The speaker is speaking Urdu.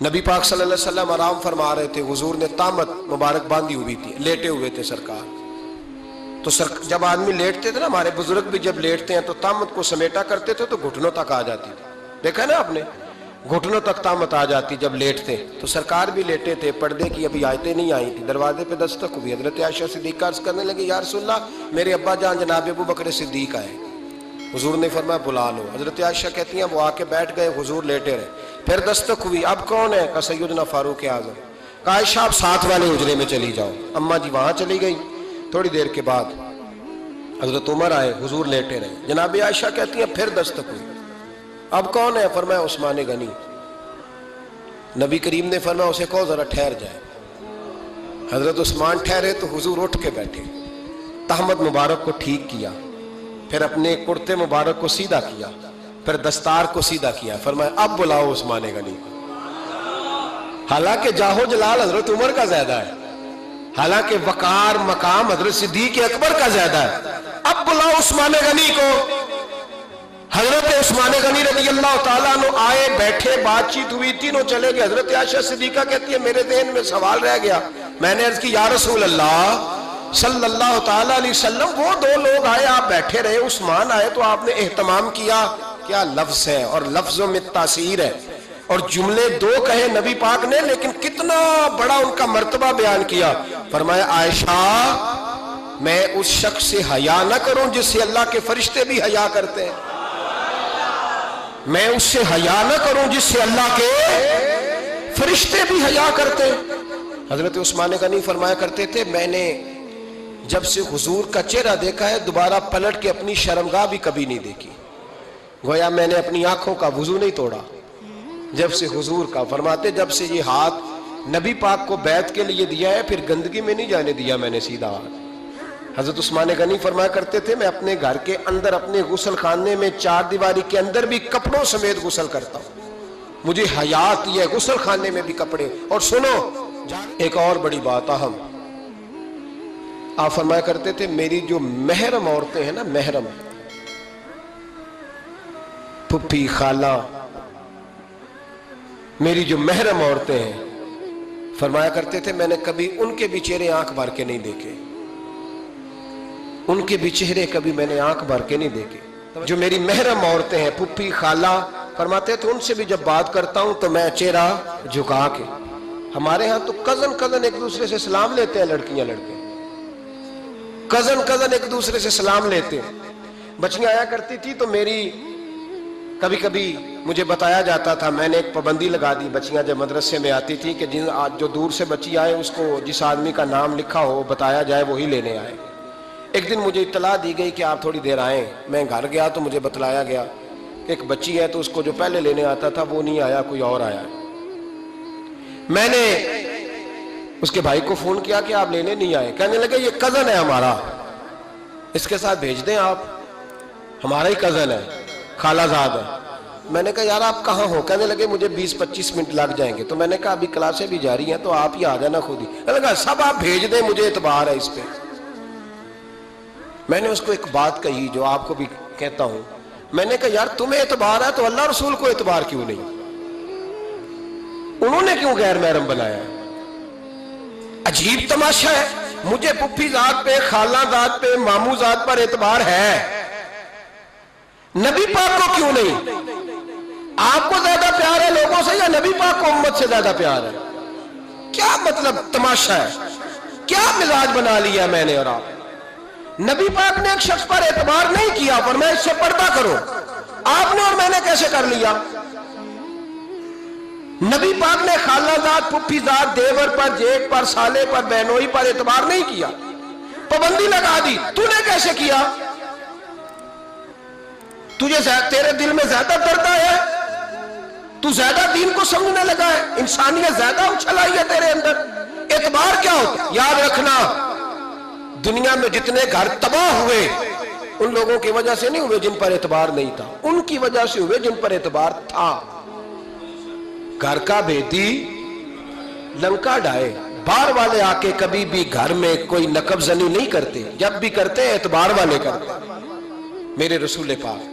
نبی پاک صلی اللہ علیہ وسلم آرام فرما رہے تھے، حضور نے تامت مبارک باندھی ہوئی تھی، لیٹے ہوئے تھے سرکار. تو جب آدمی لیٹتے تھے نا، ہمارے بزرگ بھی جب لیٹتے ہیں تو تامت کو سمیٹا کرتے تھے تو گھٹنوں تک آ جاتی تھی. دیکھا نا آپ نے، گھٹنوں تک تامت آ جاتی جب لیٹتے. تو سرکار بھی لیٹے تھے، پردے کی ابھی آیتیں نہیں آئی تھی. دروازے پہ دستک ہوئی. حضرت عائشہ صدیقہ عرض کرنے لگے، یا رسول اللہ میرے ابا جان جناب ابو بکر صدیق آئے. حضور نے فرمایا بلا لو. حضرت عائشہ کہتی ہیں وہ آ کے بیٹھ گئے، حضور لیٹے رہے. پھر دستک ہوئی، اب کون ہے؟ کہا سیدنا فاروق اعظم. کہا عائشہ آپ ساتھ والے حجرے میں چلی جاؤ. اماں جی وہاں چلی گئی. تھوڑی دیر کے بعد حضرت عمر آئے، حضور لیٹے رہے. جناب عائشہ کہتی ہیں پھر دستک ہوئی، اب کون ہے؟ فرمایا عثمان غنی. نبی کریم نے فرمایا اسے کہو ذرا ٹھہر جائے. حضرت عثمان ٹھہرے تو حضور اٹھ کے بیٹھے، تہمت مبارک کو ٹھیک کیا، پھر اپنے کرتے مبارک کو سیدھا کیا، پھر دستار کو سیدھا کیا. فرمایا اب بلاؤ عثمان غنی. حالانکہ جاہو جلال حضرت عمر کا زیادہ ہے، حالانکہ وقار مقام حضرت صدیق اکبر کا زیادہ ہے. اب بلاؤ عثمان غنی کو. حضرت عثمان غنی رضی اللہ تعالیٰ عنہ آئے، بیٹھے، بات چیت ہوئی، تینوں چلے گئے. حضرت عائشہ صدیقہ کہتی ہے میرے ذہن میں سوال رہ گیا. میں نے عرض کی یا رسول اللہ صلی اللہ تعالیٰ علیہ وسلم، وہ دو لوگ آئے، آپ بیٹھے رہے، عثمان آئے تو آپ نے اہتمام کیا. کیا لفظ ہے، اور لفظوں میں تاثیر ہے، اور جملے دو کہے نبی پاک نے لیکن کتنا بڑا ان کا مرتبہ بیان کیا. فرمایا عائشہ میں اس شخص سے حیا نہ کروں جس سے اللہ کے فرشتے بھی حیا کرتے ہیں، میں اس سے حیا نہ کروں جس سے اللہ کے فرشتے بھی حیا کرتے ہیں. حضرت عثمان غنی فرمایا کرتے تھے میں نے جب سے حضور کا چہرہ دیکھا ہے دوبارہ پلٹ کے اپنی شرمگاہ بھی کبھی نہیں دیکھی. گویا میں نے اپنی آنکھوں کا وضو نہیں توڑا جب سے حضور کا. فرماتے جب سے یہ ہاتھ نبی پاک کو بیعت کے لیے دیا ہے پھر گندگی میں نہیں جانے دیا میں نے سیدھا ہاتھ. حضرت عثمان غنی فرمایا کرتے تھے میں اپنے گھر کے اندر اپنے غسل خانے میں چار دیواری کے اندر بھی کپڑوں سمیت غسل کرتا ہوں. مجھے حیات یہ غسل خانے میں بھی کپڑے. اور سنو ایک اور بڑی بات اہم، آپ فرمایا کرتے تھے میری جو محرم عورتیں ہیں نا، محرم پھپھی خالہ، میری جو محرم عورتیں ہیں، فرمایا کرتے تھے میں نے کبھی ان کے بھی چہرے آنکھ بھر کے نہیں دیکھے، ان کے بھی چہرے کبھی میں نے آنکھ بھر کے نہیں دیکھے. جو میری محرم عورتیں ہیں پھپھی خالہ، فرماتے تھے ان سے بھی جب بات کرتا ہوں تو میں چہرہ جھکا کے. ہمارے ہاں تو کزن ایک دوسرے سے سلام لیتے ہیں، لڑکیاں لڑکے کزن ایک دوسرے سے سلام لیتے ہیں. بچیاں آیا کرتی تھی تو میری کبھی کبھی مجھے بتایا جاتا تھا، میں نے ایک پابندی لگا دی بچیاں جب مدرسے میں آتی تھی کہ جو دور سے بچی آئے اس کو جس آدمی کا نام لکھا ہو بتایا جائے وہی لینے آئے. ایک دن مجھے اطلاع دی گئی کہ آپ تھوڑی دیر آئیں. میں گھر گیا تو مجھے بتلایا گیا کہ ایک بچی ہے تو اس کو جو پہلے لینے آتا تھا وہ نہیں آیا، کوئی اور آیا. میں نے اس کے بھائی کو فون کیا کہ آپ لینے نہیں آئے. کہنے لگے یہ کزن ہے ہمارا، اس کے ساتھ بھیج دیں، آپ ہمارا ہی کزن ہے، خالہ زاد ہے. میں نے کہا یار آپ کہاں ہو؟ کہنے لگے مجھے 20-25 منٹ لگ جائیں گے. تو میں نے کہا ابھی کلاسیں بھی جاری ہیں تو آپ ہی آ جانا خود ہی. میں نے کہا سب آپ بھیج دیں، مجھے اعتبار ہے اس پہ. میں نے اس کو ایک بات کہی جو آپ کو بھی کہتا ہوں. میں نے کہا یار تمہیں اعتبار ہے تو اللہ رسول کو اعتبار کیوں نہیں؟ انہوں نے کیوں غیر محرم بنایا؟ عجیب تماشا ہے. مجھے پھپھی ذات پہ، خالہ ذات پہ، ماموں ذات پر اعتبار ہے، نبی پاک کو کیوں نہیں؟ آپ کو زیادہ پیار ہے لوگوں سے یا نبی پاک کو امت سے زیادہ پیار ہے؟ کیا مطلب تماشا ہے؟ کیا مزاج بنا لیا میں نے اور آپ؟ نبی پاک نے ایک شخص پر اعتبار نہیں کیا، پر میں اس سے پردہ کروں. آپ نے اور میں نے کیسے کر لیا؟ نبی پاک نے خالہ ذات، پھپھی ذات، دیور پر، جیٹ پر، سالے پر، بہنوئی پر اعتبار نہیں کیا، پابندی لگا دی. تو نے کیسے کیا؟ تیرے دل میں زیادہ درد ہے، تو زیادہ دین کو سمجھنے لگا ہے، انسانیت زیادہ اچھل آئی ہے تیرے اندر. اعتبار کیا ہوتا؟ یاد رکھنا دنیا میں جتنے گھر تباہ ہوئے ان لوگوں کی وجہ سے نہیں ہوئے جن پر اعتبار نہیں تھا، ان کی وجہ سے ہوئے جن پر اعتبار تھا. گھر کا بھیدی لنکا ڈھائے. باہر والے آ کے کبھی بھی گھر میں کوئی نقب زنی نہیں کرتے، جب بھی کرتے اعتبار والے کرتے. میرے رسول پاک